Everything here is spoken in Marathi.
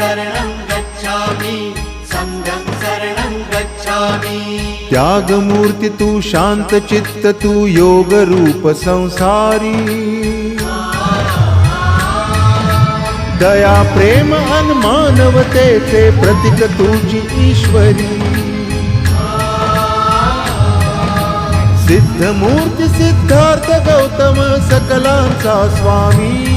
शरणं गच्छामि संघं शरणं गच्छामि। त्यागमूर्ती तू शांत चित्त तू योग रूप संसारी दया प्रेम अन मानवतेचे प्रतीक तुझी ईश्वरी सिद्धमूर्ती सिद्धार्थ गौतम सकलांचा स्वामी